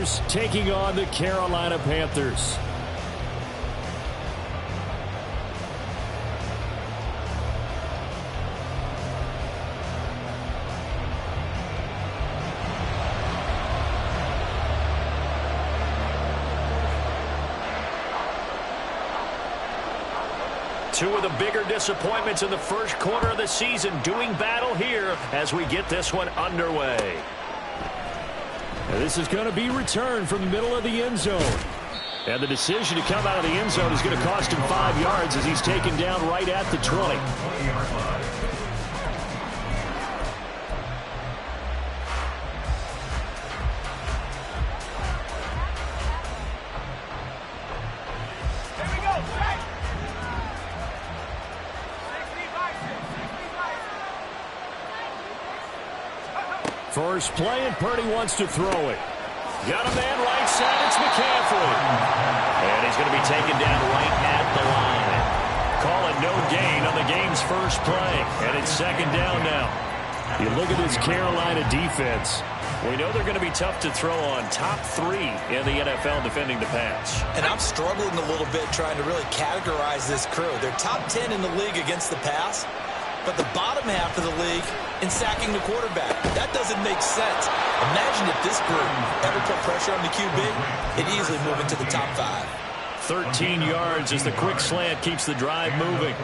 Chargers taking on the Carolina Panthers. Two of the bigger disappointments in the first quarter of the season doing battle here as we get this one underway. And this is going to be returned from the middle of the end zone. And the decision to come out of the end zone is going to cost him 5 yards as he's taken down right at the 20. First play, and Purdy wants to throw it. Got a man right side, it's McCaffrey. And he's going to be taken down right at the line. Call it no gain on the game's first play. And it's second down now. You look at this Carolina defense. We know they're going to be tough to throw on. Top 3 in the NFL defending the pass. And I'm struggling a little bit trying to really categorize this crew. They're top 10 in the league against the pass, but the bottom half of the league in sacking the quarterback. That doesn't make sense. Imagine if this group ever put pressure on the QB, it'd easily move into the top 5. 13 yards as the quick slant keeps the drive moving.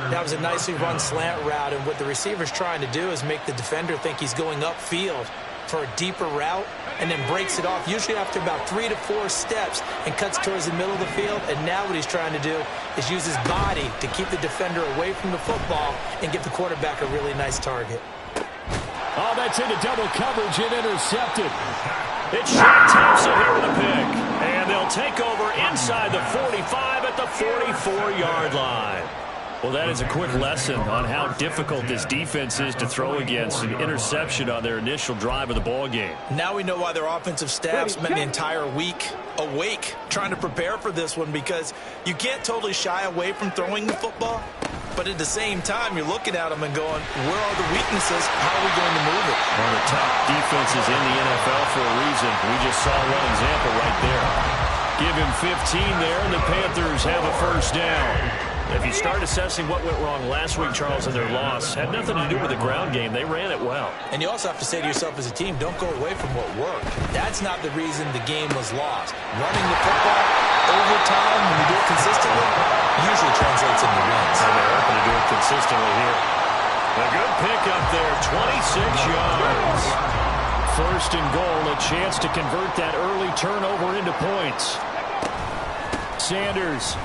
That was a nicely run slant route, and what the receiver's trying to do is make the defender think he's going upfield for a deeper route and then breaks it off, usually after about 3 to 4 steps, and cuts towards the middle of the field. And now what he's trying to do is use his body to keep the defender away from the football and give the quarterback a really nice target. Oh, that's into double coverage and intercepted. It's Shaq Thompson here with a pick. And they'll take over inside the 45 at the 44-yard line. Well, that is a quick lesson on how difficult this defense is to throw against. An interception on their initial drive of the ball game. Now we know why their offensive staff spent the entire week awake trying to prepare for this one, because you can't totally shy away from throwing the football, but at the same time you're looking at them and going, where are the weaknesses? How are we going to move it? One of the top defenses in the NFL for a reason. We just saw one example right there. Give him 15 there, and the Panthers have a first down. If you start assessing what went wrong last week, Charles, in their loss, had nothing to do with the ground game. They ran it well. And you also have to say to yourself as a team, don't go away from what worked. That's not the reason the game was lost. Running the football over time, when you do it consistently, usually translates into wins. And they're hoping to do it consistently here. A good pick up there, 26 yards. First and goal, a chance to convert that early turnover into points. Sanders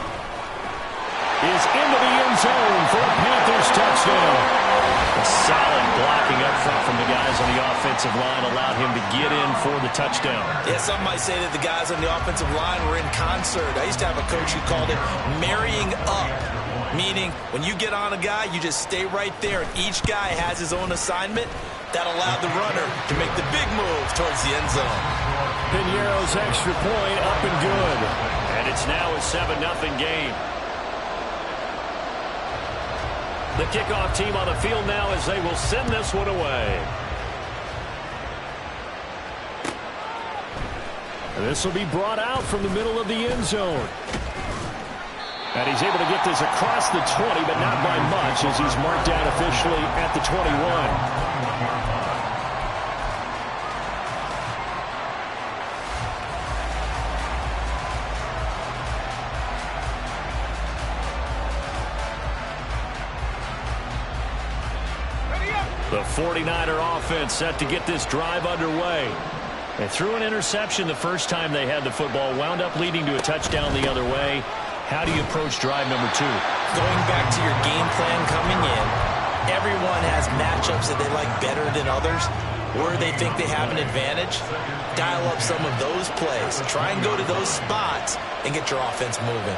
is into the end zone for a Panthers touchdown. A solid blocking up front from the guys on the offensive line allowed him to get in for the touchdown. Yeah, some might say that the guys on the offensive line were in concert. I used to have a coach who called it marrying up, meaning when you get on a guy, you just stay right there, and each guy has his own assignment. That allowed the runner to make the big move towards the end zone. Piñeiro's extra point up and good. And it's now a 7-0 game. The kickoff team on the field now as they will send this one away. And this will be brought out from the middle of the end zone. And he's able to get this across the 20, but not by much, as he's marked down officially at the 21. The 49er offense set to get this drive underway. They threw an interception the first time they had the football, wound up leading to a touchdown the other way. How do you approach drive number 2? Going back to your game plan coming in, everyone has matchups that they like better than others, where they think they have an advantage. Dial up some of those plays. Try and go to those spots and get your offense moving.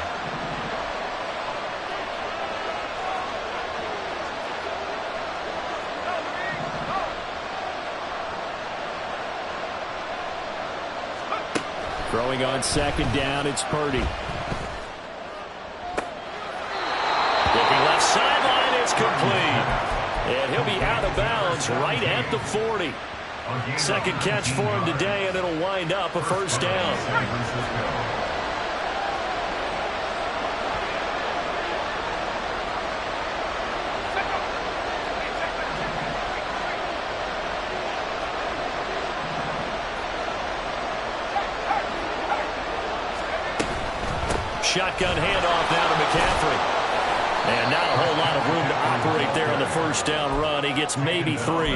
Throwing on second down, it's Purdy. Looking left sideline, it's complete. And he'll be out of bounds right at the 40. Second catch for him today, and it'll wind up a first down. Shotgun handoff down to McCaffrey. And not a whole lot of room to operate there on the first down run. He gets maybe 3.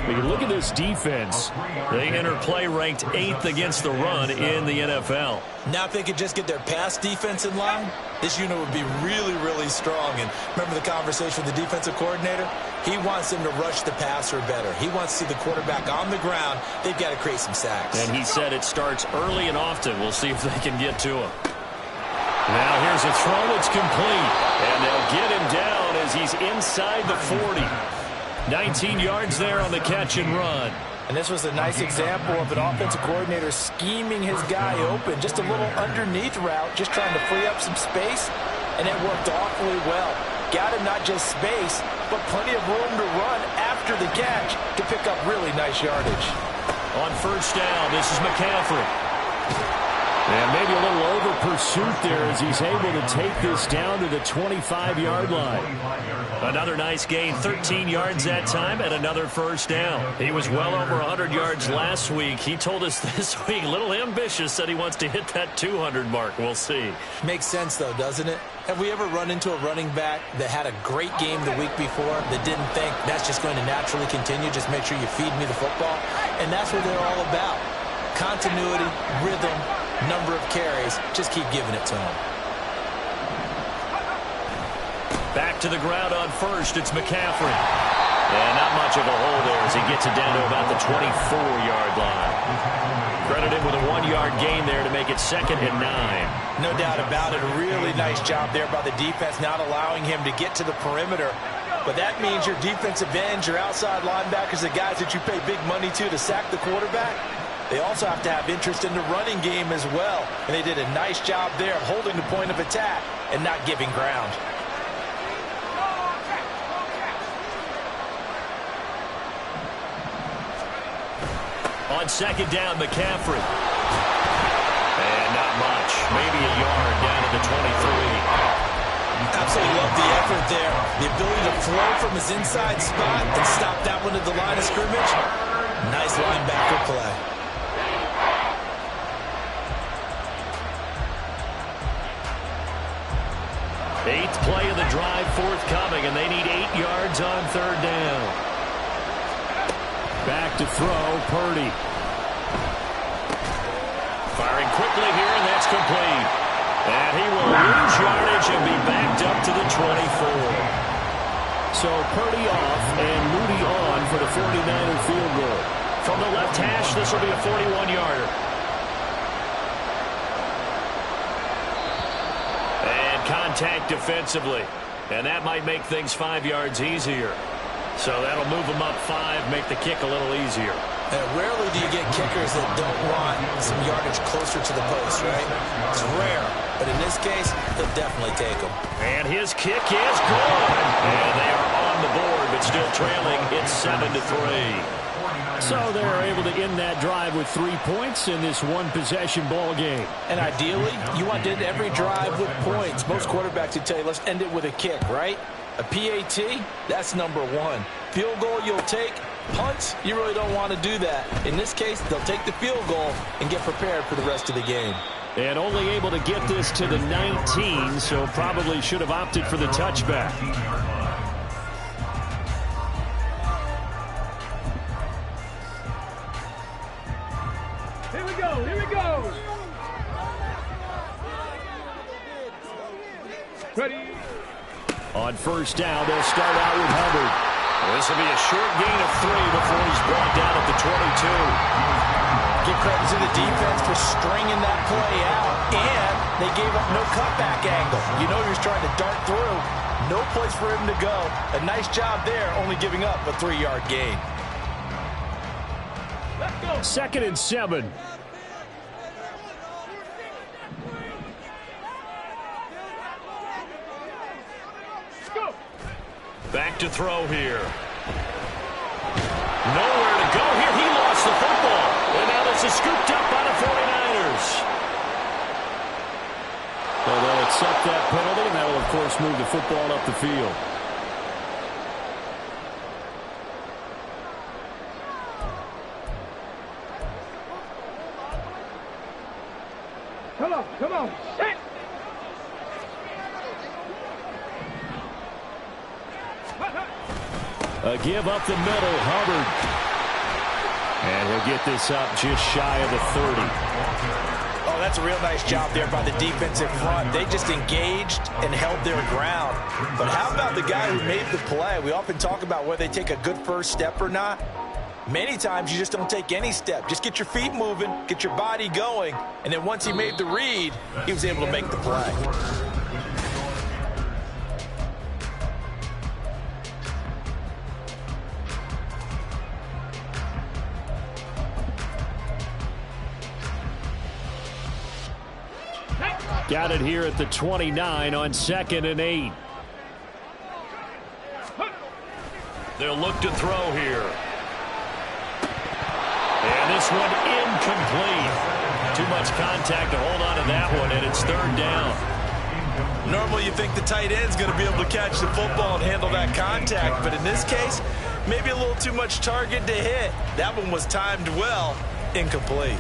When you look at this defense, They enter play ranked 8th against the run in the NFL. Now if they could just get their pass defense in line, this unit would be really, really strong. And remember the conversation with the defensive coordinator? He wants them to rush the passer better. He wants to see the quarterback on the ground. They've got to create some sacks. And he said it starts early and often. We'll see if they can get to him. Now here's a throw that's complete. And they'll get him down as he's inside the 40. 19 yards there on the catch and run. And this was a nice example of an offensive coordinator scheming his guy open. Just a little underneath route, just trying to free up some space. And it worked awfully well. Got him not just space, but plenty of room to run after the catch to pick up really nice yardage. On first down, this is McCaffrey. and maybe a little over pursuit there as he's able to take this down to the 25-yard line. Another nice gain, 13 yards that time, and another first down. He was well over 100 yards last week. He told us this week, a little ambitious, said he wants to hit that 200 mark. We'll see. Makes sense, though, doesn't it? Have we ever run into a running back that had a great game the week before that didn't think that's just going to naturally continue? Just make sure you feed me the football. And that's what they're all about. Continuity, rhythm, number of carries. Just keep giving it to him. Back to the ground on first. It's McCaffrey. And not much of a hole there as he gets it down to about the 24-yard line. Credit him with a 1-yard gain there to make it 2nd and 9. No doubt about it. A really nice job there by the defense, not allowing him to get to the perimeter. But that means your defensive ends, your outside linebackers, the guys that you pay big money to sack the quarterback, they also have to have interest in the running game as well. And they did a nice job there of holding the point of attack and not giving ground. On second down, McCaffrey. And not much. Maybe a yard down to the 23. Absolutely love the effort there. The ability to flow from his inside spot and stop that one at the line of scrimmage. Nice linebacker play. Eighth play of the drive forthcoming, and they need 8 yards on third down. Back to throw, Purdy. Firing quickly here, and that's complete. And he will lose yardage and be backed up to the 24. So Purdy off and Moody on for the 49er field goal. From the left hash, this will be a 41-yarder. And contact defensively. And that might make things 5 yards easier. So that'll move them up 5, make the kick a little easier. And rarely do you get kickers that don't want some yardage closer to the post, right? It's rare. But in this case, they'll definitely take them. And his kick is good. And they are on the board, but still trailing. It's 7-3. So they're able to end that drive with 3 points in this one-possession ball game. And ideally, you want to end every drive with points. Most quarterbacks would tell you, let's end it with a kick, right? A PAT, that's number 1. Field goal you'll take. Punts, you really don't want to do that. In this case, they'll take the field goal and get prepared for the rest of the game. And only able to get this to the 19, so probably should have opted for the touchback. Here we go, here we go. Ready. On first down, they'll start out with Hubbard. This will be a short gain of 3 before he's brought down at the 22. Give credit to the defense for stringing that play out, and they gave up no cutback angle. You know he was trying to dart through. No place for him to go. A nice job there, only giving up a 3-yard gain. Let's go. 2nd and 7. Back to throw here. Nowhere to go here. He the football. And now this is scooped up by the 49ers. So they'll accept that penalty, and that will, of course, move the football up the field. Come on, set. A give up the middle, Hubbard. And he'll get this up just shy of the 30. Oh, that's a real nice job there by the defensive front. They just engaged and held their ground. But how about the guy who made the play? We often talk about whether they take a good first step or not. Many times you just don't take any step. Just get your feet moving, get your body going, and then once he made the read, he was able to make the play. Got it here at the 29 on 2nd and 8. They'll look to throw here. And this one incomplete. Too much contact to hold on to that one, and it's 3rd down. Normally you think the tight end's going to be able to catch the football and handle that contact, but in this case, maybe a little too much target to hit. That one was timed well, incomplete.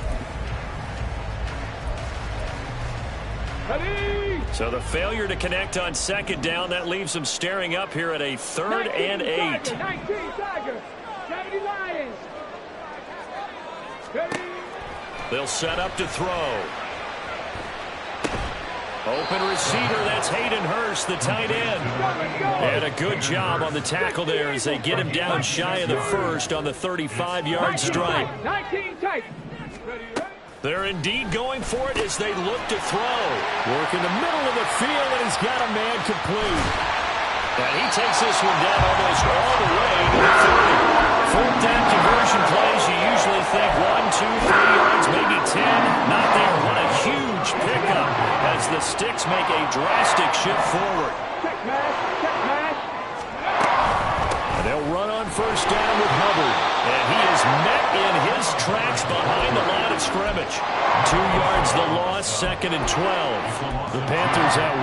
So the failure to connect on 2nd down, that leaves them staring up here at a 3rd and 8. 19 Tigers, 70 Lions. They'll set up to throw. Open receiver, that's Hayden Hurst, the tight end. And a good job on the tackle there as they get him down shy of the 1st on the 35-yard strike. 19 Tigers. They're indeed going for it as they look to throw. Work in the middle of the field, and he's got a man complete. And he takes this one down almost all the way to the 30. 4th down conversion plays, you usually think 1, 2, 3 yards, maybe 10. Not there. What a huge pickup as the Sticks make a drastic shift forward. Check match. And they'll run on 1st down with Hubbard. And he is met in his tracks behind the line of scrimmage. 2 yards the loss, 2nd and 12. The Panthers at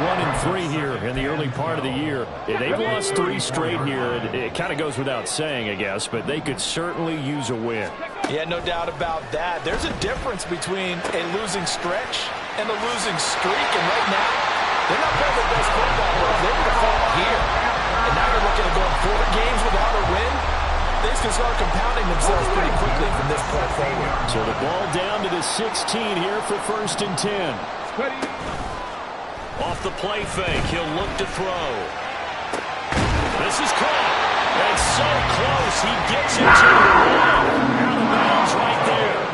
1-3 here in the early part of the year. They've lost 3 straight here. It kind of goes without saying, I guess, but they could certainly use a win. Yeah, no doubt about that. There's a difference between a losing stretch and a losing streak, and right now, they're not playing their best football, but they would have fallen here. And now they're looking at going 4 games without a win. Things can start compounding themselves pretty quickly from this point forward. So the ball down to the 16 here for 1st and 10. Off the play fake, he'll look to throw. This is caught. And so close, he gets it to the wall. Out of bounds right there.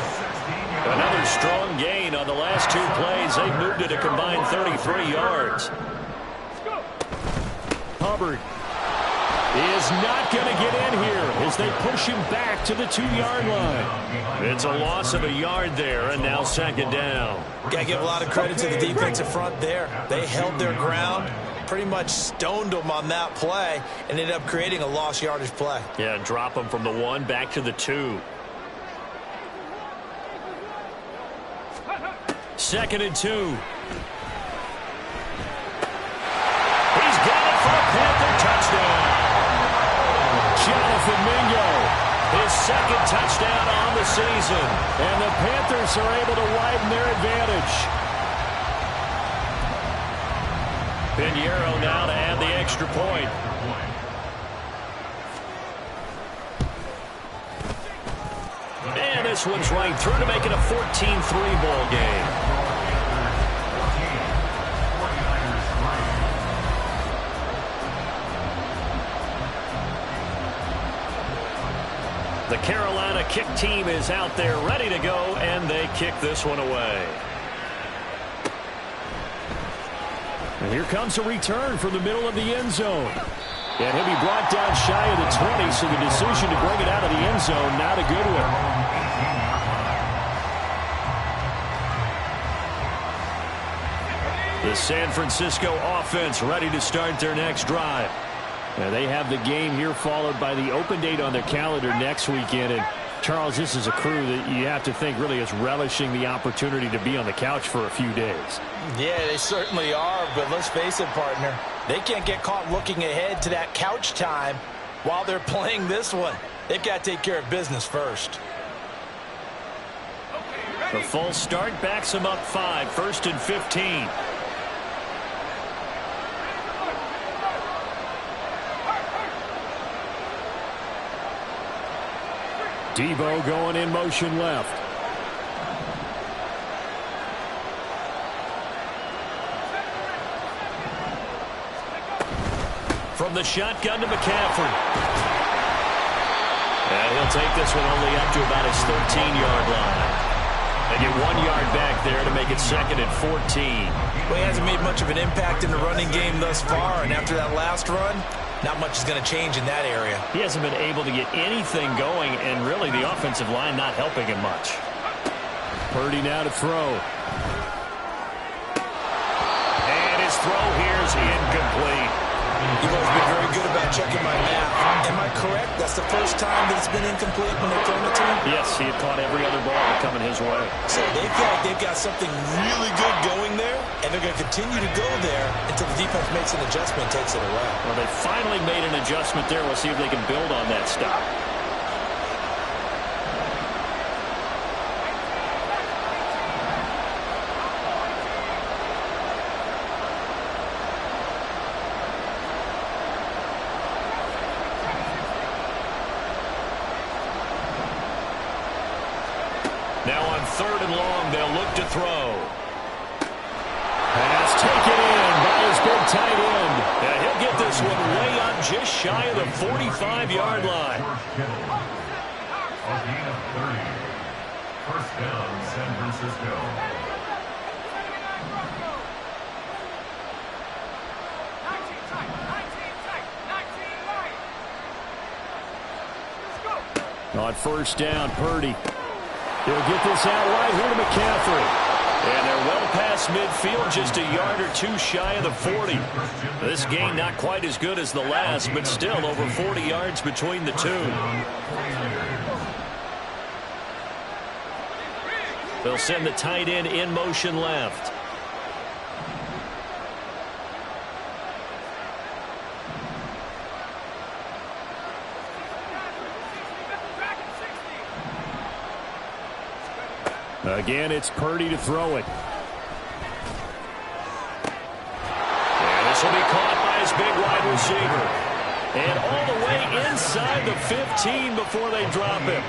Another strong gain on the last 2 plays. They've moved it a combined 33 yards. Hubbard is not going to get in here as they push him back to the 2-yard line. It's a loss of a yard there, and now 2nd down. Got to give a lot of credit to the defensive front there. They held their ground, pretty much stoned them on that play, and ended up creating a lost yardage play. Yeah, drop them from the 1 back to the 2. 2nd and 2. He's got it for a Panther touchdown. Jonathan Mingo, His 2nd touchdown on the season. and the Panthers are able to widen their advantage. Pinheiro now to add the extra point. And this one's right through to make it a 14-3 ball game. The Carolina kick team is out there ready to go, and they kick this one away. And here comes a return from the middle of the end zone. And he'll be brought down shy of the 20, so the decision to bring it out of the end zone, not a good one. The San Francisco offense ready to start their next drive. Now they have the game here followed by the open date on their calendar next weekend. And Charles, this is a crew that you have to think really is relishing the opportunity to be on the couch for a few days. Yeah, they certainly are, but let's face it, partner. They can't get caught looking ahead to that couch time while they're playing this one. They've got to take care of business first. The false start backs them up 5, 1st and 15. Debo going in motion left. From the shotgun to McCaffrey. And he'll take this one only up to about his 13-yard line. And get 1 yard back there to make it 2nd and 14. Well, he hasn't made much of an impact in the running game thus far, and after that last run, not much is going to change in that area. He hasn't been able to get anything going, and really the offensive line not helping him much. Purdy now to throw. And his throw here is incomplete. You've always been very good about checking my math. Am I correct? That's the first time that it's been incomplete when they've thrown it to him? Yes, he had caught every other ball coming his way. So they feel like they've got something really good going there, and they're going to continue to go there until the defense makes an adjustment and takes it away. Well, they finally made an adjustment there. We'll see if they can build on that stop. Now on 3rd and long, they'll look to throw. Pass taken in by his big tight end. And he'll get this one way up just shy of the 45-yard line. A gain of 30. First down, San Francisco. On 1st down, Purdy. He'll get this out right here to McCaffrey. And they're well past midfield, just a yard or two shy of the 40. This game not quite as good as the last, but still over 40 yards between the two. They'll send the tight end in motion left. Again, it's Purdy to throw it. And this will be caught by his big wide receiver. And all the way inside the 15 before they drop him.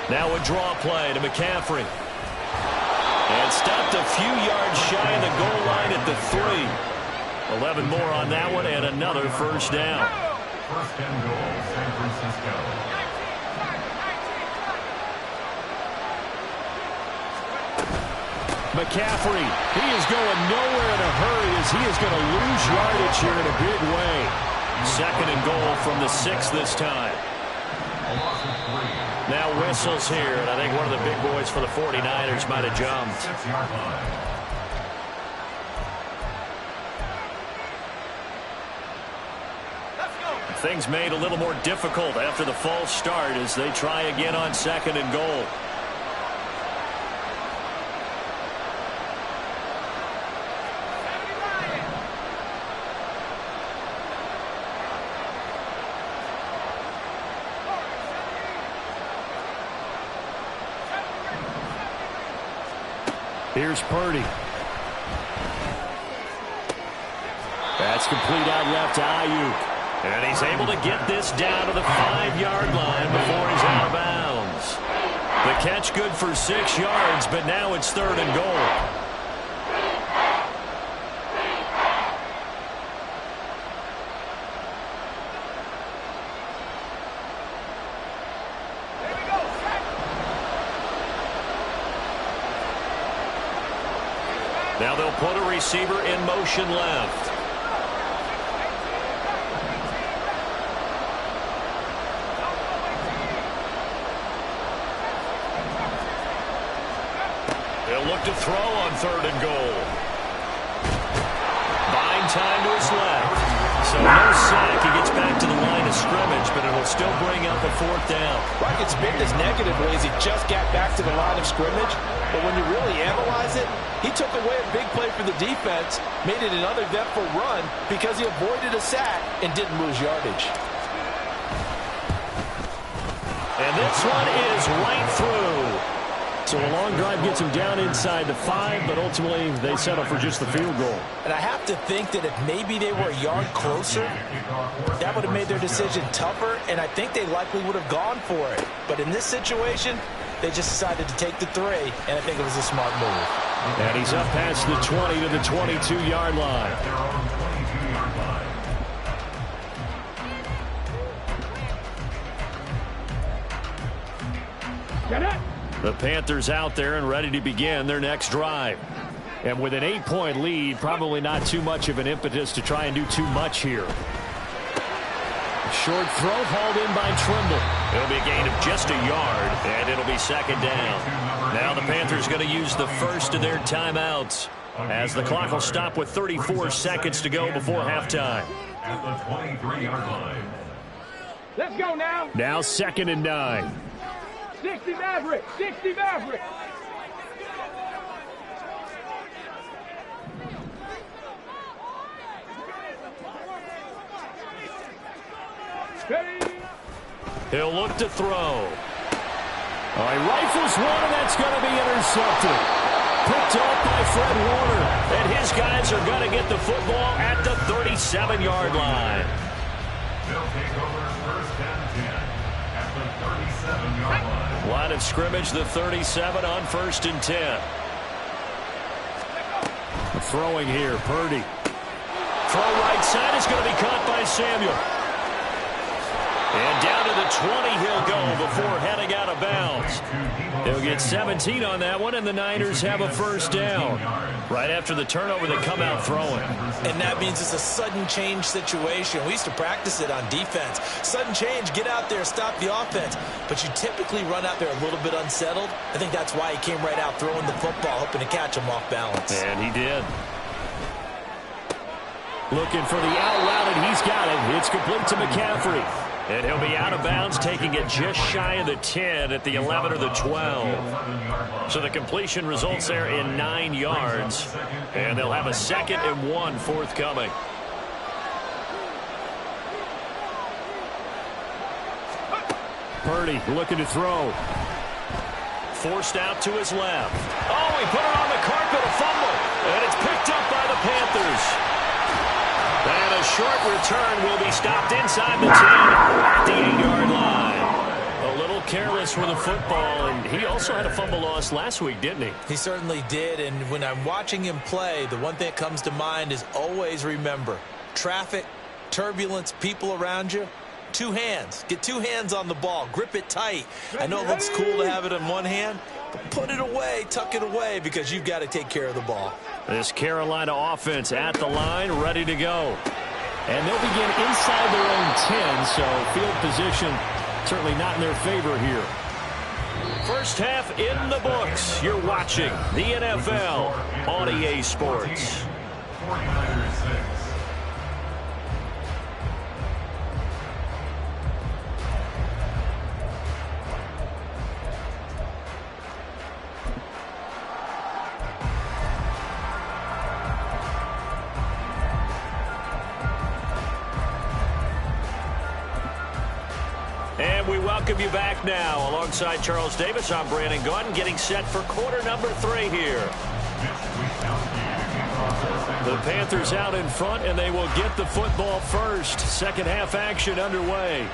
Now a draw play to McCaffrey. And stopped a few yards shy of the goal line at the 3. 11 more on that one and another first down. First and goal, San Francisco. McCaffrey, he is going nowhere in a hurry as he is going to lose yardage here in a big way. 2nd and goal from the 6 this time. A loss of 3. Now whistles here, and I think one of the big boys for the 49ers might have jumped. 6-yard line. Things made a little more difficult after the false start as they try again on 2nd and goal. Here's Purdy. That's complete out left to Ayuk. And he's able to get this down to the 5-yard line before he's out of bounds. The catch good for 6 yards, but now it's 3rd and goal. Now they'll put a receiver in motion left. They'll look to throw on 3rd and goal. Buying time to his left. So no sack. He gets back to the line of scrimmage, but it'll still bring up a 4th down. Right, it's been as negative ways he just got back to the line of scrimmage. But when you really analyze it, he took away a big play for the defense, made it an uneventful run because he avoided a sack and didn't lose yardage. And this one is right through. So a long drive gets him down inside the 5, but ultimately they settle for just the field goal. And I have to think that if maybe they were a yard closer, that would have made their decision tougher, and I think they likely would have gone for it. But in this situation, they just decided to take the 3, and I think it was a smart move. And he's up past the 20 to the 22-yard line. Get it. The Panthers out there and ready to begin their next drive. And with an 8-point lead, probably not too much of an impetus to try and do too much here. Short throw hauled in by Trimble. It'll be a gain of just a yard, and it'll be 2nd down. Now the Panthers going to use the first of their timeouts as the clock will stop with 34 seconds to go before halftime. At the 23-yard line. Let's go now. Now 2nd and 9. 60 Maverick. 60 Maverick. He'll look to throw. He rifles one, and that's going to be intercepted. Picked off by Fred Warner. And his guys are going to get the football at the 37-yard line. They'll take over 1st and 10 at the 37-yard line. Line of scrimmage, the 37 on 1st and 10. Throwing here, Purdy. Throw right side is going to be caught by Samuel. And down to the 20 he'll go before heading out of bounds. He'll get 17 on that one, and the Niners have a 1st down. Right after the turnover, they come out throwing. And that means it's a sudden change situation. We used to practice it on defense. Sudden change, get out there, stop the offense. But you typically run out there a little bit unsettled. I think that's why he came right out throwing the football, hoping to catch him off balance. And he did. Looking for the out route, and he's got it. It's complete to McCaffrey. And he'll be out of bounds, taking it just shy of the 10 at the 11 or the 12. So the completion results there in 9 yards. And they'll have a 2nd and 1 forthcoming. Purdy looking to throw. Forced out to his left. Oh, he put it on the carpet, a fumble. And it's picked up by the Panthers. And a short return will be stopped inside the 10 at the 8-yard line. A little careless with the football, and he also had a fumble loss last week, didn't he? He certainly did, and when I'm watching him play, the one thing that comes to mind is always remember, traffic, turbulence, people around you, 2 hands. Get 2 hands on the ball. Grip it tight. I know it looks cool to have it in one hand, but put it away, tuck it away, because you've got to take care of the ball. This Carolina offense at the line, ready to go. And they'll begin inside their own 10, so field position certainly not in their favor here. First half in the books. You're watching the NFL on EA Sports. 49ers 6. And we welcome you back now. Alongside Charles Davis, I'm Brandon Gaudin, getting set for quarter number 3 here. The Panthers out in front, and they will get the football first. Second half action underway.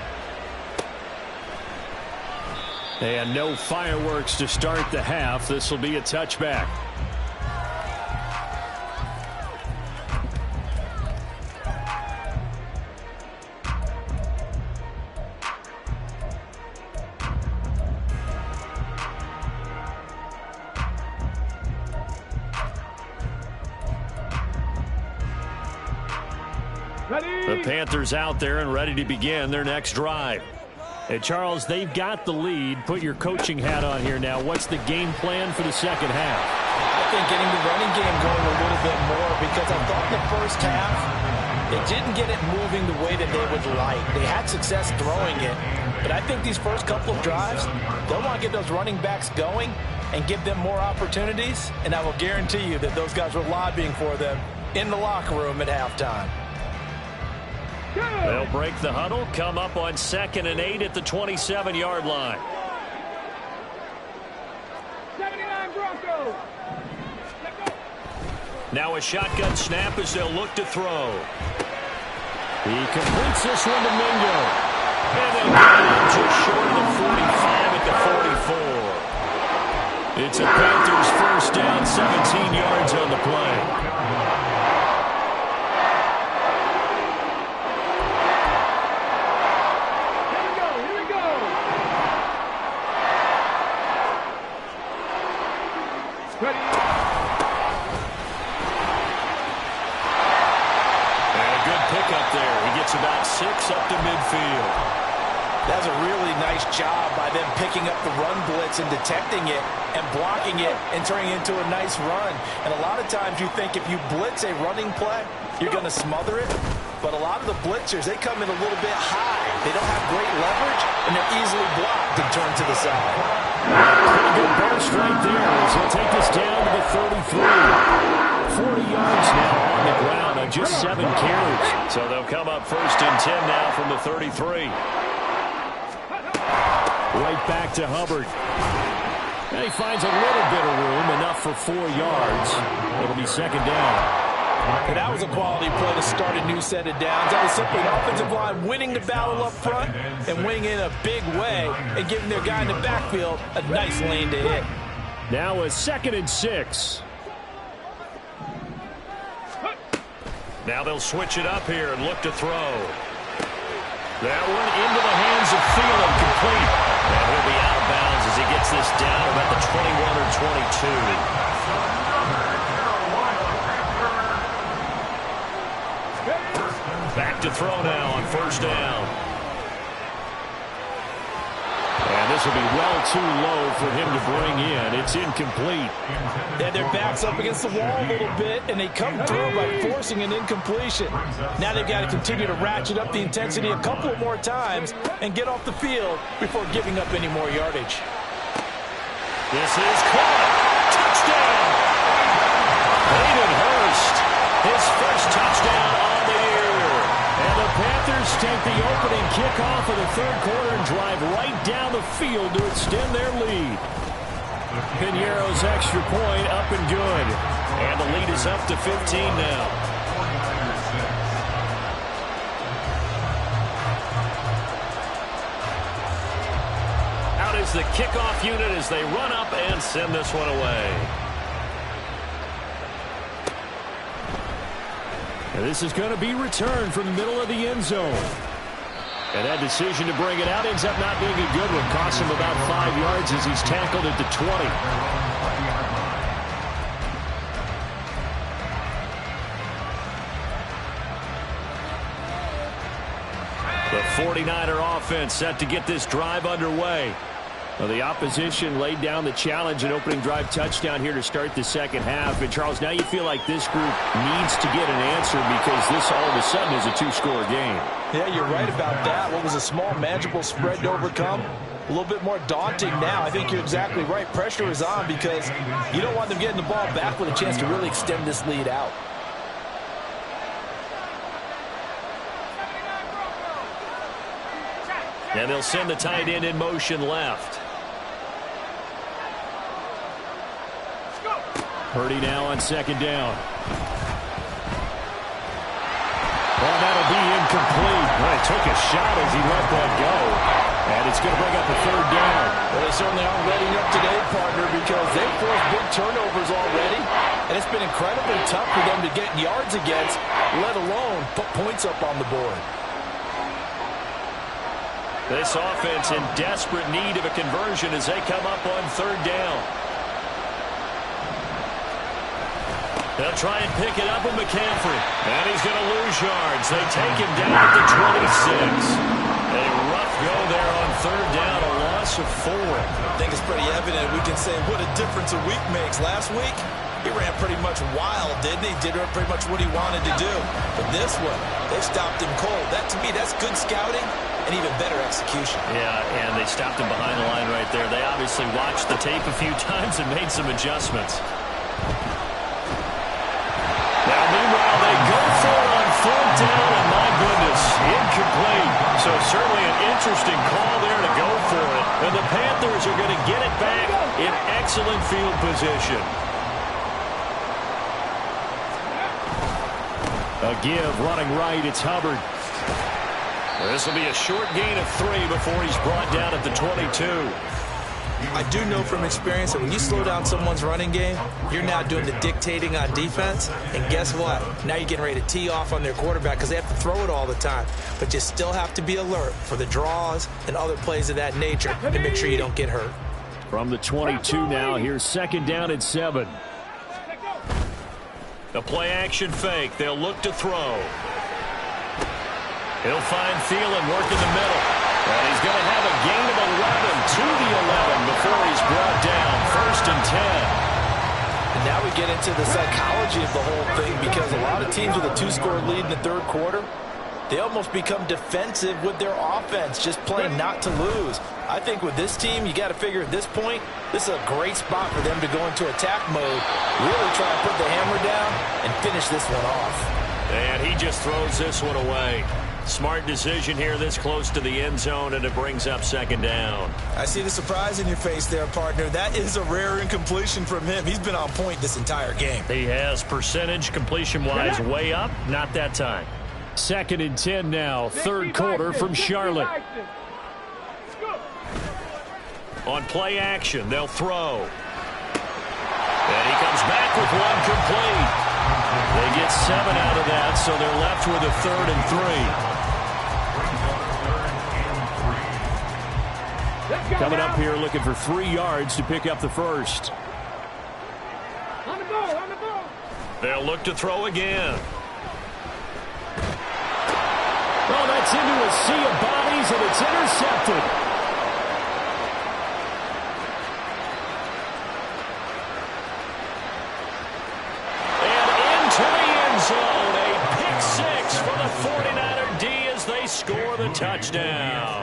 And no fireworks to start the half. This will be a touchback. The Panthers out there and ready to begin their next drive. And Charles, they've got the lead. Put your coaching hat on here now. What's the game plan for the second half? I think getting the running game going a little bit more, because I thought the first half, they didn't get it moving the way that they would like. They had success throwing it, but I think these first couple of drives, they'll want to get those running backs going and give them more opportunities, and I will guarantee you that those guys were lobbying for them in the locker room at halftime. They'll break the huddle, come up on 2nd and 8 at the 27-yard line. 79 Broncos. Now a shotgun snap as they'll look to throw. He completes this one to Mingo. And they'll get it in just short of the 45 at the 44. It's a Panthers first down, 17 yards on the play. About 6 up to midfield. That's a really nice job by them picking up the run blitz and detecting it and blocking it and turning it into a nice run. And a lot of times you think if you blitz a running play, you're going to smother it. But a lot of the blitzers, they come in a little bit high. They don't have great leverage, and they're easily blocked and turned to the side. Pretty good burst right there as he'll take us down to the 33. 40 yards now on the ground on just 7 carries. So they'll come up 1st and 10 now from the 33. Right back to Hubbard. And he finds a little bit of room, enough for 4 yards. It'll be 2nd down. And that was a quality play to start a new set of downs. That was simply an offensive line winning the battle up front and winning in a big way and giving their guy in the backfield a nice lane to hit. Now a 2nd and 6. Now they'll switch it up here and look to throw. That one into the hands of Thielen, complete. And he'll be out of bounds as he gets this down about the 21 or 22. Back to throw now on 1st down. And this will be well too low for him to bring in. It's incomplete. Yeah, their back's up against the wall a little bit, and they come through by forcing an incompletion. Now they've got to continue to ratchet up the intensity a couple of more times and get off the field before giving up any more yardage. This is caught. Touchdown. Hayden Hurst, his first touchdown on the year. And the Panthers take the opening kickoff of the 3rd quarter and drive right down the field to extend their lead. Piñeiro's extra point up and good. And the lead is up to 15 now. Out is the kickoff unit as they run up and send this one away. And this is going to be returned from the middle of the end zone. And that decision to bring it out ends up not being a good one. Costs him about 5 yards as he's tackled at the 20. The 49er offense set to get this drive underway. Well, the opposition laid down the challenge and opening drive touchdown here to start the second half. And, Charles, now you feel like this group needs to get an answer because this all of a sudden is a 2-score game. Yeah, you're right about that. What was a small, manageable spread to overcome, a little bit more daunting now. I think you're exactly right. Pressure is on because you don't want them getting the ball back with a chance to really extend this lead out. And they'll send the tight end in motion left. Purdy now on second down. Well, that'll be incomplete. Well, he took a shot as he let that go. And it's going to bring up a third down. Well, they certainly aren't ready up today, partner, because they've forced big turnovers already. And it's been incredibly tough for them to get yards against, let alone put points up on the board. This offense in desperate need of a conversion as they come up on third down. They'll try and pick it up with McCaffrey. And he's going to lose yards. They take him down at the 26. A rough go there on third down, a loss of 4. I think it's pretty evident. We can say what a difference a week makes. Last week, he ran pretty much wild, didn't he? Did pretty much what he wanted to do. But this one, they stopped him cold. That, to me, that's good scouting and even better execution. Yeah, and they stopped him behind the line right there. They obviously watched the tape a few times and made some adjustments. Now, meanwhile, they go for it on fourth down, and my goodness, incomplete. So certainly an interesting call there to go for it. And the Panthers are going to get it back in excellent field position. A give running right. It's Hubbard. This will be a short gain of 3 before he's brought down at the 22. I do know from experience that when you slow down someone's running game, you're now doing the dictating on defense. And guess what? Now you're getting ready to tee off on their quarterback because they have to throw it all the time. But you still have to be alert for the draws and other plays of that nature to make sure you don't get hurt. From the 22 now, here's second down and 7. A play-action fake. They'll look to throw. He'll find Thielen work in the middle. And he's going to have a gain of 11 to the 11 before he's brought down. 1st and 10. And now we get into the psychology of the whole thing because a lot of teams with a 2-score lead in the third quarter, they almost become defensive with their offense, just playing not to lose. I think with this team, you got to figure at this point, this is a great spot for them to go into attack mode, really try and put the hammer down and finish this one off. And he just throws this one away. Smart decision here this close to the end zone, and it brings up second down. I see the surprise in your face there, partner. That is a rare incompletion from him. He's been on point this entire game. He has percentage completion-wise way up. Not that time. 2nd and 10 now. Third quarter from Charlotte. On play action, they'll throw. And he comes back with one complete. They get 7 out of that, so they're left with a 3rd and 3. Coming up here looking for 3 yards to pick up the first. On the ball, on the ball. They'll look to throw again. Oh, that's into a sea of bodies, and it's intercepted. And into the end zone. A pick 6 for the 49er D as they score the touchdown.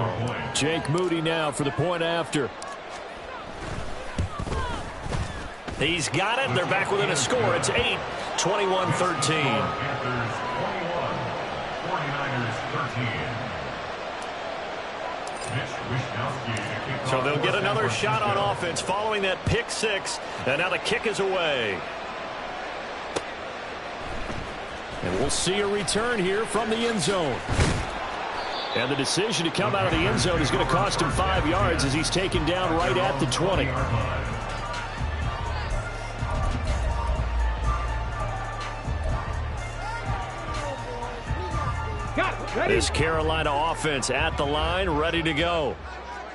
Jake Moody now for the point after. He's got it. They're back within a score. It's 8, 21-13. So they'll get another shot on offense following that pick 6. And now the kick is away. And we'll see a return here from the end zone. And the decision to come out of the end zone is going to cost him 5 yards as he's taken down right at the 20. This Carolina offense at the line, ready to go.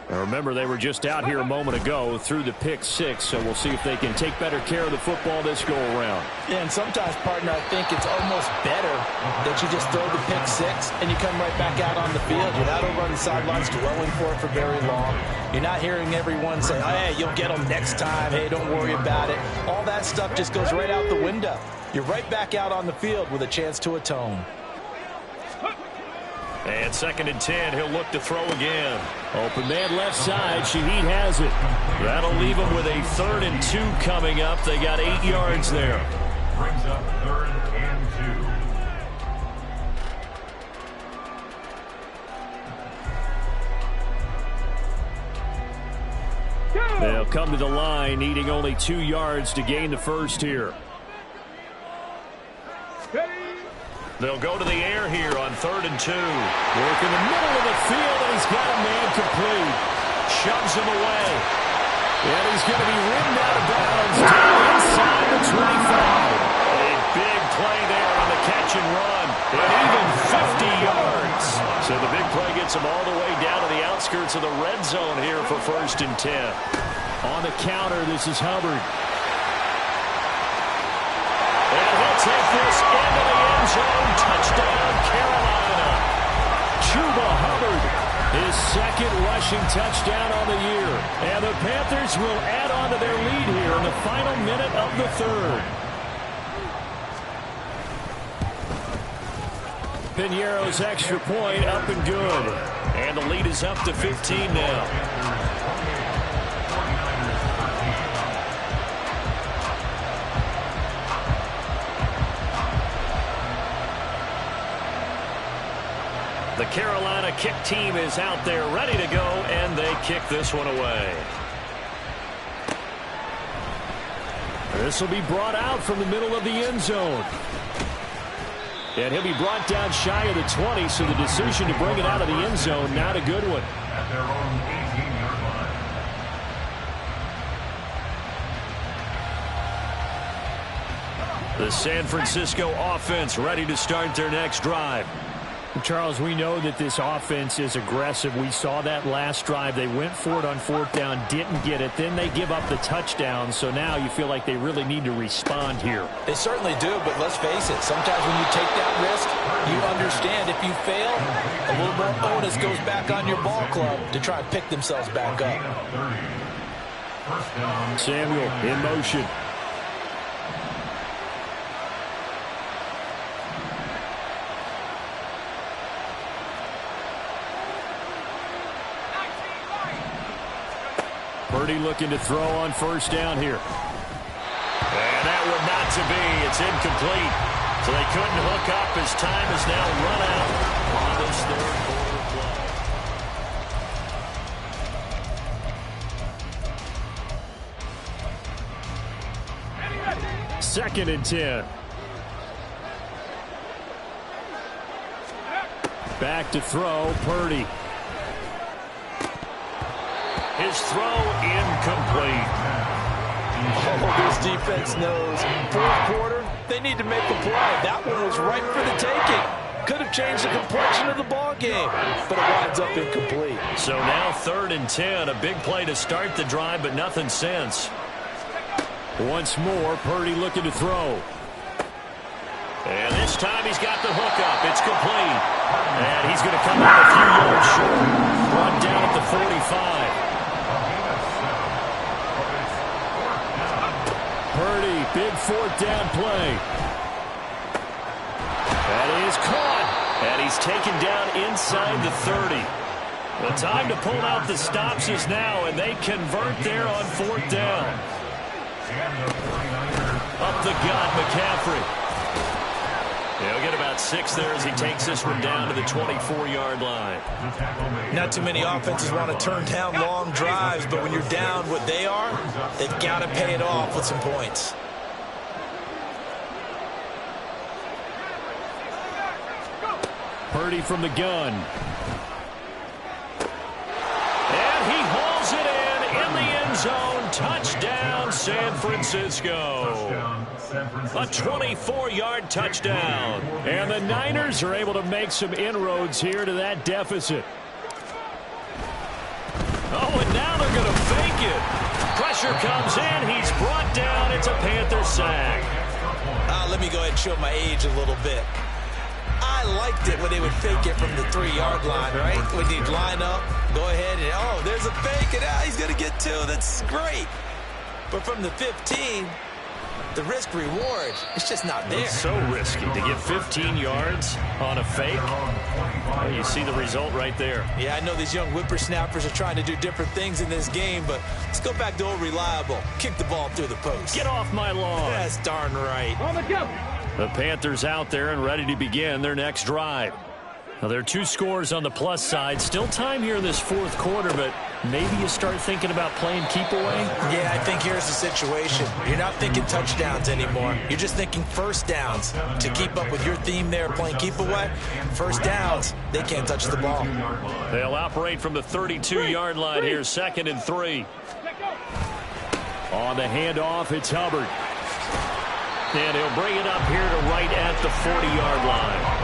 Now remember, they were just out here a moment ago through the pick 6, so we'll see if they can take better care of the football this go-around. Yeah, and sometimes, partner, I think it's almost better that you just throw the pick 6 and you come right back out on the field. You're not over on the sidelines dwelling for it for very long. You're not hearing everyone say, hey, you'll get them next time. Hey, don't worry about it. All that stuff just goes right out the window. You're right back out on the field with a chance to atone. And 2nd and 10, he'll look to throw again. Open man left side. Shaheed has it. That'll leave them with a 3rd and 2 coming up. They got 8 yards there. Brings up 3rd and 2. Go! They'll come to the line, needing only 2 yards to gain the first here. They'll go to the air here on 3rd and 2. Work in the middle of the field, and he's got a man complete. Shoves him away. And he's going to be ridden out of bounds down inside the 25. A big play there on the catch and run. And even 50 yards. So the big play gets him all the way down to the outskirts of the red zone here for 1st and 10. On the counter, this is Hubbard. And he'll take this into the end zone. Touchdown, Carolina. Chuba Hubbard, his 2nd rushing touchdown on the year. And the Panthers will add on to their lead here in the final minute of the 3rd. Piñeiro's extra point up and good. And the lead is up to 15 now. The Carolina kick team is out there ready to go, and they kick this one away. This will be brought out from the middle of the end zone. And he'll be brought down shy of the 20, so the decision to bring it out of the end zone, not a good one. At their own 18-yard line. The San Francisco offense ready to start their next drive. Charles, we know that this offense is aggressive. We saw that last drive. They went for it on 4th down, didn't get it. Then they give up the touchdown. So now you feel like they really need to respond here. They certainly do, but let's face it. Sometimes when you take that risk, you understand if you fail, a little more onus goes back on your ball club to try and pick themselves back up. Samuel in motion. Purdy looking to throw on 1st down here. And that one not to be. It's incomplete. So they couldn't hook up as time is now run out on this 3rd quarter play. 2nd and 10. Back to throw, Purdy. His throw incomplete. Oh, this defense knows. 4th quarter, they need to make a play. That one was right for the taking. Could have changed the complexion of the ball game, but it winds up incomplete. So now 3rd and 10, a big play to start the drive, but nothing since. Once more, Purdy looking to throw. And this time he's got the hookup. It's complete. And he's going to come out a few yards short. Brought down at the 45. Purdy, big 4th down play. That is caught. And he's taken down inside the 30. The time to pull out the stops is now, and they convert there on 4th down. Up the gut, McCaffrey. He'll get about 6 there as he takes this one down to the 24-yard line. Not too many offenses want to turn down long drives, but when you're down what they are, they've got to pay it off with some points. Purdy from the gun. And he hauls it in the end zone. Touchdown, San Francisco. A 24-yard touchdown. And the Niners are able to make some inroads here to that deficit. Oh, and now they're going to fake it. Pressure comes in. He's brought down. It's a Panther sack. Let me go ahead and show my age a little bit. I liked it when they would fake it from the 3-yard line, right? When they'd line up, go ahead and, oh, there's a fake, and he's going to get 2. That's great. But from the 15, the risk-reward, it's just not there. It's so risky to get 15 yards on a fake. Well, you see the result right there. Yeah, I know these young whippersnappers are trying to do different things in this game, but let's go back to old reliable. Kick the ball through the post. Get off my lawn. That's darn right. On the go. The Panthers out there and ready to begin their next drive. Well, there are 2 scores on the plus side. Still time here in this fourth quarter, but maybe you start thinking about playing keep away? Yeah, I think here's the situation. You're not thinking touchdowns anymore. You're just thinking first downs. To keep up with your theme there, playing keep away, first downs, they can't touch the ball. They'll operate from the 32-yard line here, 2nd and 3. On the handoff, it's Hubbard. And he'll bring it up here to right at the 40-yard line.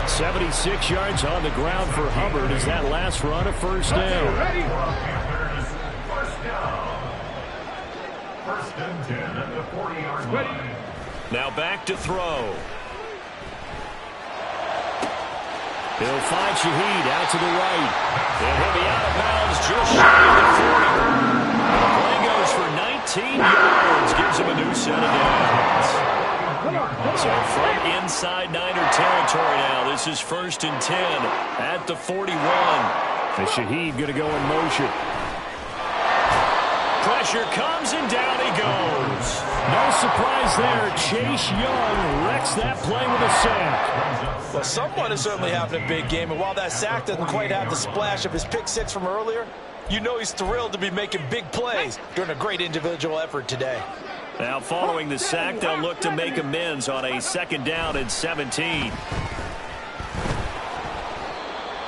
76 yards on the ground for Hubbard as that last run a first down. First and 10 at the 40-yard line. Now back to throw. He'll find Shaheed out to the right. And he'll be out of bounds just shy of the 40. The play goes for 19 yards. Gives him a new set of downs. So from inside Niner territory now, this is 1st and 10 at the 41. And Shaheed going to go in motion. Pressure comes and down he goes. No surprise there. Chase Young wrecks that play with a sack. Well, someone is certainly having a big game, and while that sack doesn't quite have the splash of his pick six from earlier, you know he's thrilled to be making big plays during a great individual effort today. Now following the sack, they'll look to make amends on a 2nd down and 17.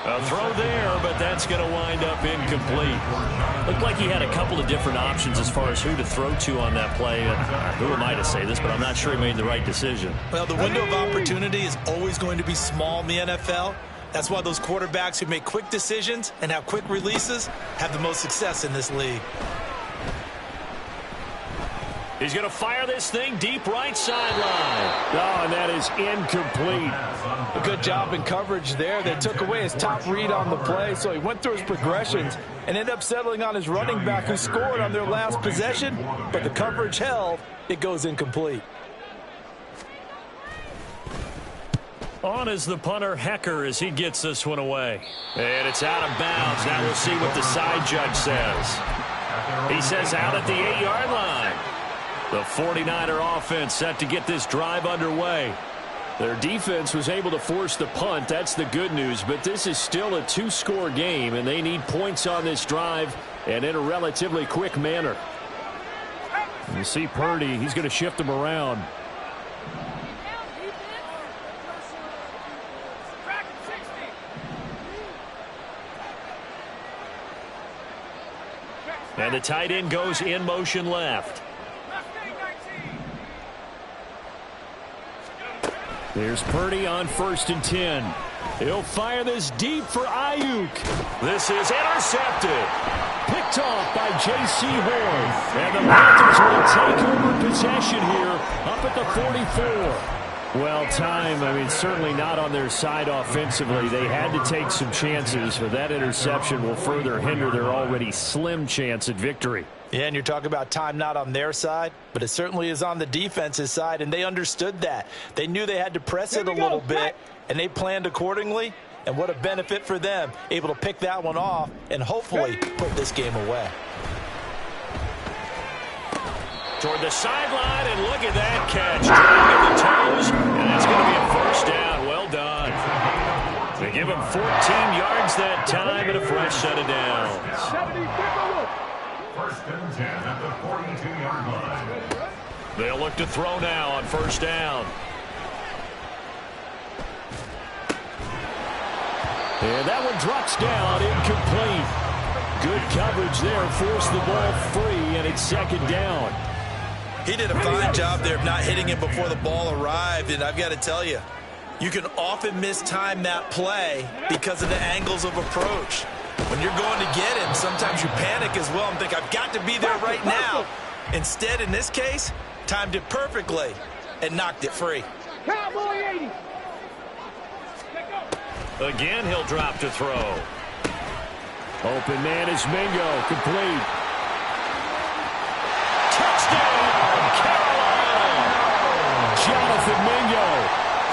A throw there, but that's going to wind up incomplete. Looked like he had a couple of different options as far as who to throw to on that play. Who am I to say this, but I'm not sure he made the right decision. Well, the window of opportunity is always going to be small in the NFL. That's why those quarterbacks who make quick decisions and have quick releases have the most success in this league. He's going to fire this thing deep right sideline. Oh, and that is incomplete. A good job in coverage there. They took away his top read on the play, so he went through his progressions and ended up settling on his running back who scored on their last possession, but the coverage held. It goes incomplete. On is the punter, Hecker, as he gets this one away. And it's out of bounds. Now we'll see what the side judge says. He says out at the 8-yard line. The 49er offense set to get this drive underway. Their defense was able to force the punt. That's the good news. But this is still a 2-score game, and they need points on this drive and in a relatively quick manner. You see Purdy. He's going to shift them around. And the tight end goes in motion left. There's Purdy on 1st and 10. He'll fire this deep for Ayuk. This is intercepted. Picked off by J.C. Horn. And the Panthers will take over possession here up at the 44. Well, certainly not on their side offensively. They had to take some chances, but that interception will further hinder their already slim chance at victory. Yeah, and you're talking about time not on their side, but it certainly is on the defense's side, and they understood that. They knew they had to press it a little bit, and they planned accordingly, and what a benefit for them, able to pick that one off and hopefully put this game away. Toward the sideline, and look at that catch. Dragging the toes, and that's going to be a first down. Well done. They give him 14 yards that time and a fresh set of downs. First and 10 at the 42-yard line. They'll look to throw now on first down. And that one drops down, incomplete. Good coverage there, forced the ball free, and it's second down. He did a fine job there of not hitting it before the ball arrived, and I've got to tell you, you can often mistime that play because of the angles of approach. When you're going to get him, sometimes you panic as well and think, I've got to be there right now. Instead, in this case, timed it perfectly and knocked it free. Cowboy 80. Again, he'll drop to throw. Open man is Mingo, complete. Touchdown, Carolina! Jonathan Mingo,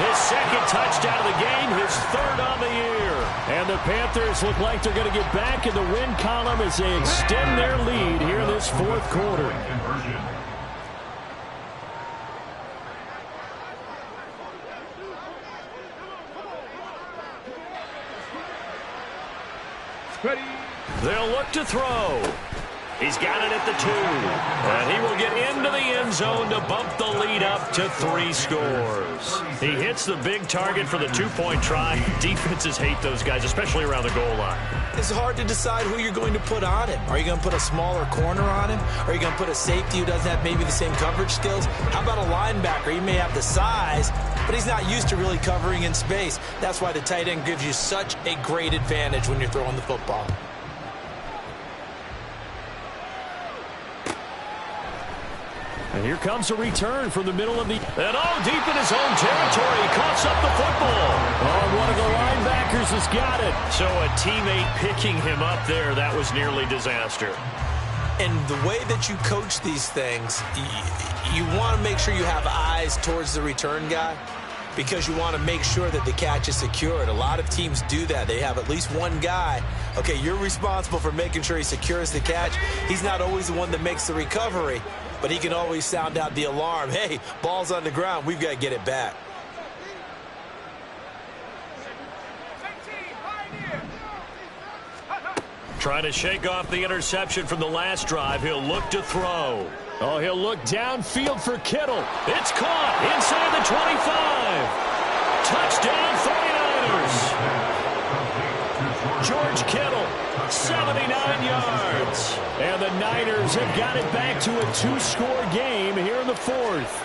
his second touchdown of the game, his third on the year. And the Panthers look like they're going to get back in the win column as they extend their lead here in this fourth quarter. Ready. They'll look to throw. He's got it at the 2. And he will get into the end zone to bump the lead up to 3 scores. He hits the big target for the 2-point try. Defenses hate those guys, especially around the goal line. It's hard to decide who you're going to put on him. Are you going to put a smaller corner on him? Are you going to put a safety who doesn't have maybe the same coverage skills? How about a linebacker? He may have the size, but he's not used to really covering in space. That's why the tight end gives you such a great advantage when you're throwing the football. And here comes a return from the middle of the... And all deep in his own territory. He coughs up the football. Oh, one of the linebackers has got it. So a teammate picking him up there, that was nearly disaster. And the way that you coach these things, you want to make sure you have eyes towards the return guy because you want to make sure that the catch is secured. A lot of teams do that. They have at least one guy. Okay, you're responsible for making sure he secures the catch. He's not always the one that makes the recovery, but he can always sound out the alarm. Hey, ball's on the ground. We've got to get it back. Trying to shake off the interception from the last drive. He'll look to throw. Oh, he'll look downfield for Kittle. It's caught inside the 25. Touchdown 49ers. George Kittle, 79 yards. And the Niners have got it back to a 2-score game here in the 4th.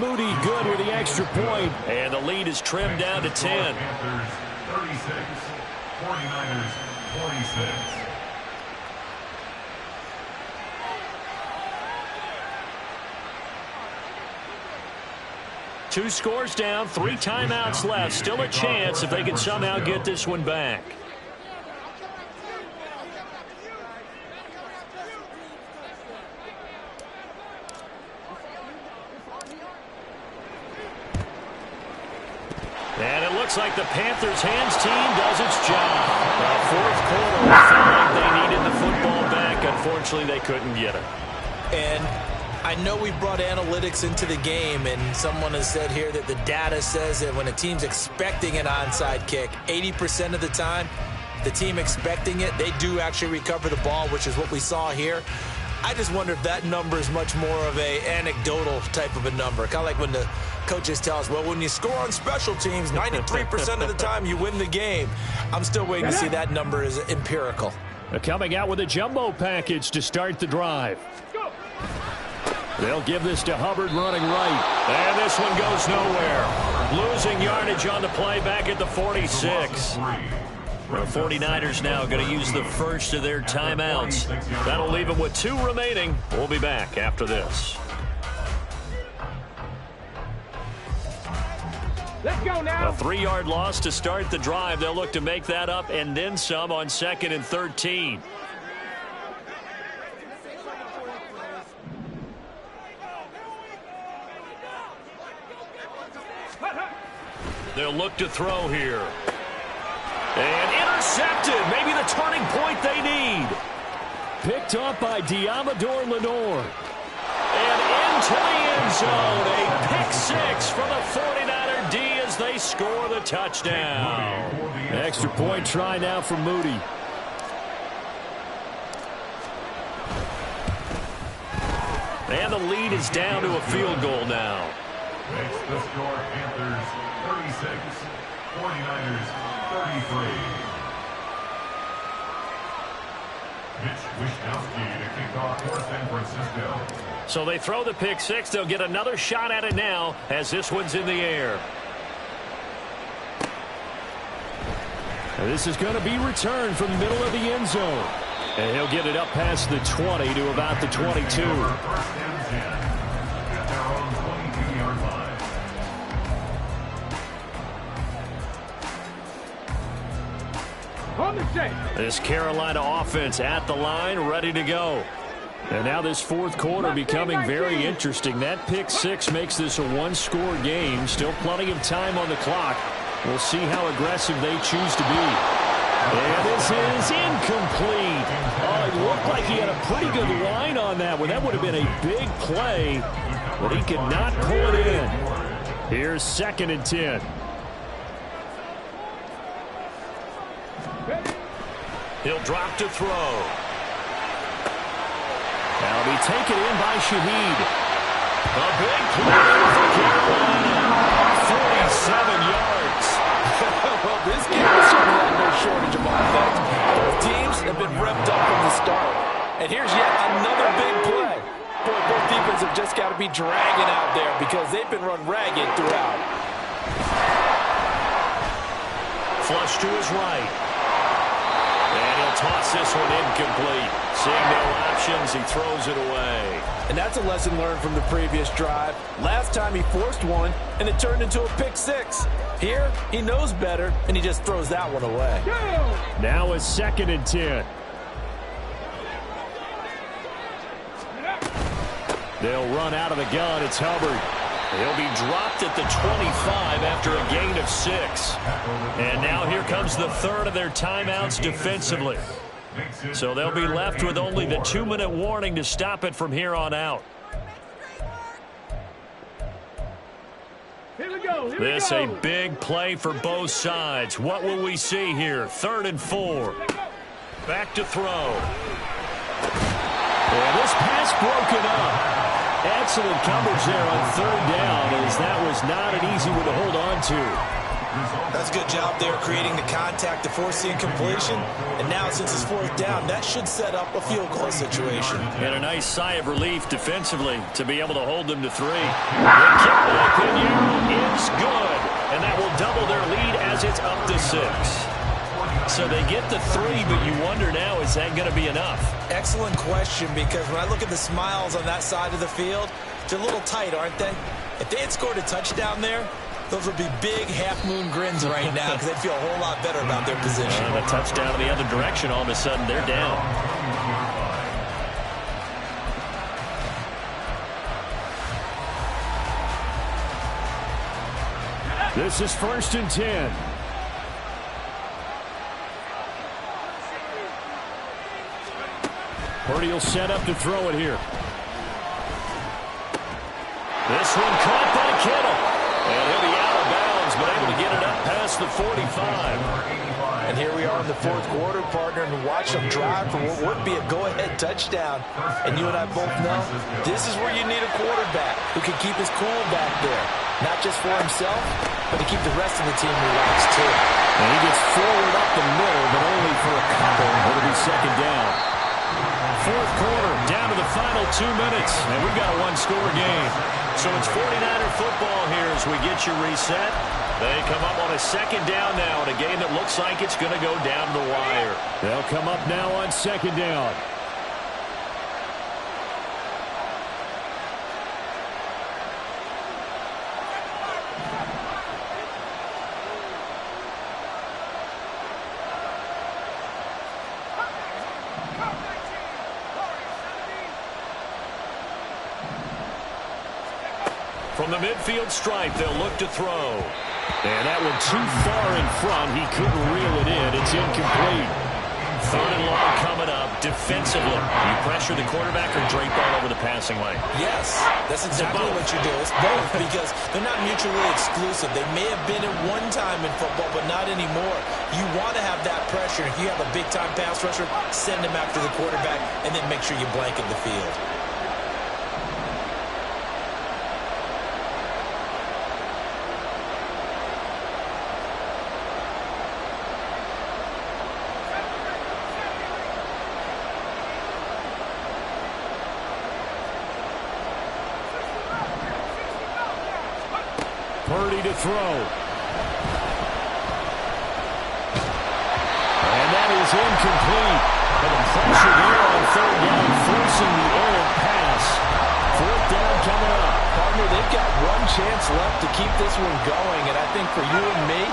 Moody good with the extra point. And the lead is trimmed down to 10. 36, 49ers 46. Two scores down, 3 timeouts left. Still a chance if they can somehow get this one back. And it looks like the Panthers' hands team does its job. The 4th quarter felt like they needed the football back. Unfortunately, they couldn't get it. And I know we brought analytics into the game, and someone has said here that the data says that when a team's expecting an onside kick, 80% of the time, the team expecting it, they do actually recover the ball, which is what we saw here. I just wonder if that number is much more of a anecdotal type of a number. Kind of like when the coaches tell us, well, when you score on special teams, 93% of the time you win the game. I'm still waiting to see that number is empirical. They're coming out with a jumbo package to start the drive. They'll give this to Hubbard running right. And this one goes nowhere. Losing yardage on the play back at the 46. The 49ers now going to use the first of their timeouts. That'll leave them with 2 remaining. We'll be back after this. Let's go now. A 3-yard loss to start the drive. They'll look to make that up and then some on 2nd and 13. They'll look to throw here. And intercepted. Maybe the turning point they need. Picked up by Diamador Lenore. And into the end zone. A pick 6 for the 49er D as they score the touchdown. Extra point try now for Moody. And the lead is down to a field goal now. Makes the score Panthers 36, 49ers 33. Mitch Wishnowsky to kick off for San Francisco. So they throw the pick 6. They'll get another shot at it now as this one's in the air. And this is going to be returned from the middle of the end zone. And he'll get it up past the 20 to about the 22. First and 10 at their own 22-yard line. On the set. This Carolina offense at the line, ready to go. And now this 4th quarter becoming very interesting. That pick 6 makes this a 1-score game. Still plenty of time on the clock. We'll see how aggressive they choose to be. And this is incomplete. Oh, it looked like he had a pretty good line on that one. That would have been a big play, but he could not pull it in. Here's 2nd and 10. He'll drop to throw. That'll be taken in by Shaheed. A big play for Carolina. 47 yards. Well, this game has certainly had no shortage of offense. Both teams have been revved up from the start. And here's yet another big play. Boy, both defenses have just got to be dragging out there because they've been run ragged throughout. Flush to his right. And he'll toss this one incomplete. Seeing no options, he throws it away. And that's a lesson learned from the previous drive. Last time he forced one, and it turned into a pick six. Here, he knows better, and he just throws that one away. Now a 2nd and 10. They'll run out of the gun. It's Hubbard. He'll be dropped at the 25 after a gain of 6. And now here comes the third of their timeouts defensively. So they'll be left with only the 2-minute warning to stop it from here on out. Here we go. This a big play for both sides. What will we see here? 3rd and 4. Back to throw. And this pass broken up. Excellent coverage there on 3rd down, as that was not an easy one to hold on to. That's a good job there creating the contact to force the incompletion. And now since it's 4th down, that should set up a field goal situation. And a nice sigh of relief defensively to be able to hold them to 3. The kick by Pinheiro is good. And that will double their lead as it's up to 6. So they get the 3, but you wonder now, is that going to be enough? Excellent question, because when I look at the smiles on that side of the field, they're a little tight, aren't they? If they had scored a touchdown there, those would be big half-moon grins right now because they'd feel a whole lot better about their position. And a touchdown in the other direction, all of a sudden they're down. This is 1st and 10. Purdy will set up to throw it here. This one caught by Kittle. And he'll be out of bounds, but able to get it up past the 45. And here we are in the 4th quarter, partner, and watch them drive for what would be a go-ahead touchdown. And you and I both know this is where you need a quarterback who can keep his cool back there. Not just for himself, but to keep the rest of the team relaxed, too. And he gets forward up the middle, but only for a couple. It'll be 2nd down. 4th quarter, down to the final 2 minutes, and we've got a one-score game. So it's 49er football here as we get you reset. They come up on a 2nd down now in a game that looks like it's going to go down the wire. They'll come up now on 2nd down. From the midfield stripe, they'll look to throw. And that one too far in front. He couldn't reel it in. It's incomplete. 3rd and long coming up defensively. You pressure the quarterback or drape all over the passing lane? Yes, that's exactly what you do. It's both because they're not mutually exclusive. They may have been at one time in football, but not anymore. You want to have that pressure. If you have a big-time pass rusher, send him after the quarterback, and then make sure you blanket the field. Purdy to throw. And that is incomplete. And the pressure there on 3rd down, forcing the errant pass. 4th down coming up. Partner, they've got one chance left to keep this one going, and I think for you and me,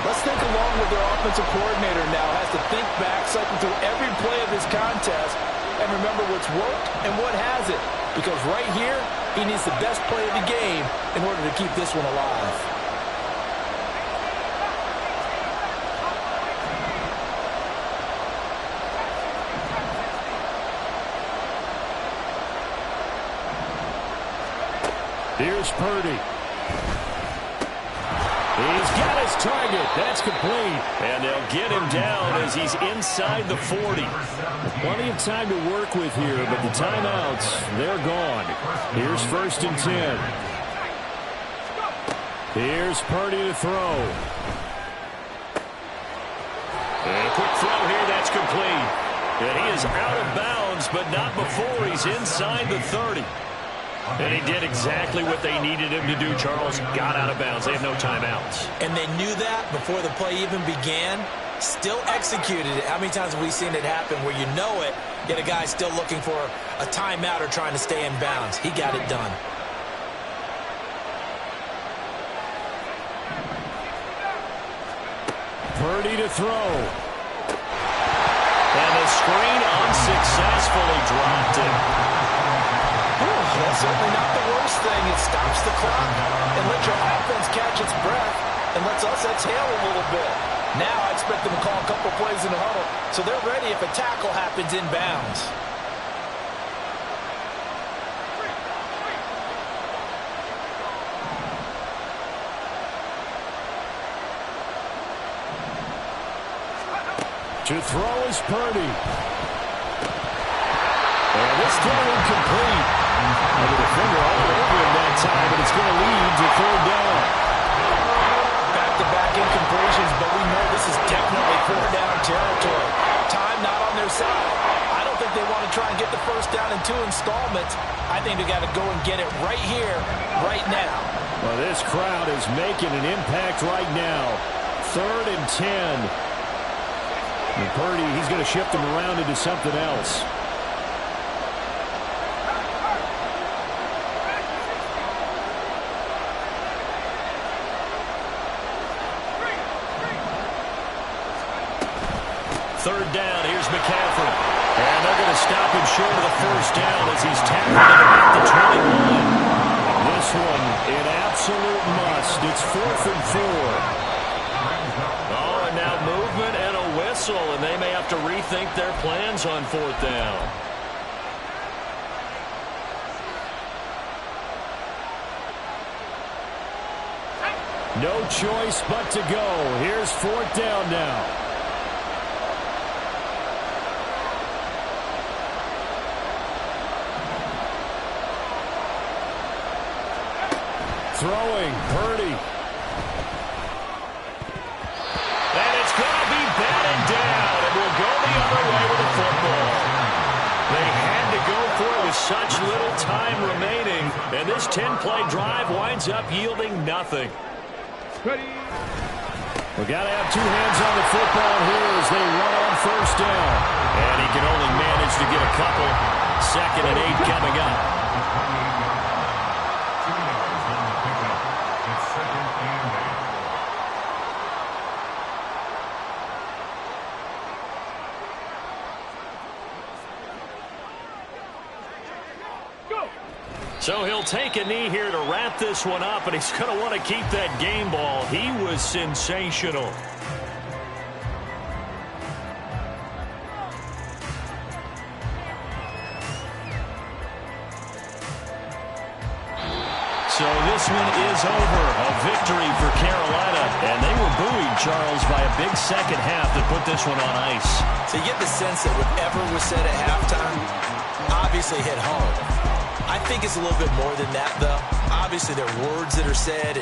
let's think along with their offensive coordinator now. Has to think back, cycle through every play of this contest, and remember what's worked and what hasn't. Because right here, he needs the best play of the game in order to keep this one alive. Here's Purdy. He's got his target. That's complete. And they'll get him down as he's inside the 40. Plenty of time to work with here, but the timeouts, they're gone. Here's 1st and 10. Here's Purdy to throw. And a quick throw here, that's complete. And he is out of bounds, but not before he's inside the 30. And he did exactly what they needed him to do, Charles. Got out of bounds. They have no timeouts. And they knew that before the play even began. Still executed it. How many times have we seen it happen where you know it, yet a guy still looking for a timeout or trying to stay in bounds? He got it done. Purdy to throw. And the screen unsuccessfully dropped it. That's certainly not the worst thing. It stops the clock and lets your offense catch its breath and lets us exhale a little bit. Now I expect them to call a couple plays in the huddle so they're ready if a tackle happens in bounds. To throw is Purdy. And this throw incomplete. And the defender all over him that time, but it's going to lead to 3rd down. Back-to-back incompletions, but we know this is definitely 4th down territory. Time not on their side. I don't think they want to try and get the 1st down in 2 installments. I think they got to go and get it right here, right now. Well, this crowd is making an impact right now. 3rd and 10. And Purdy, he's going to shift him around into something else. Third down, here's McCaffrey. And they're going to stop him short of the 1st down as he's tackled at about the 21. This one, an absolute must. It's 4th and 4. Oh, and now movement and a whistle, and they may have to rethink their plans on 4th down. No choice but to go. Here's 4th down now. Throwing, Purdy. And it's going to be batted down, and will go the other way with the football. They had to go for it with such little time remaining, and this 10-play drive winds up yielding nothing. We've got to have 2 hands on the football here as they run on 1st down. And he can only manage to get a couple. 2nd and 8 coming up. So he'll take a knee here to wrap this one up, and he's going to want to keep that game ball. He was sensational. So this one is over. A victory for Carolina, and they were buoyed, Charles, by a big second half that put this one on ice. So you get the sense that whatever was said at halftime obviously hit home. I think it's a little bit more than that, though. Obviously, there are words that are said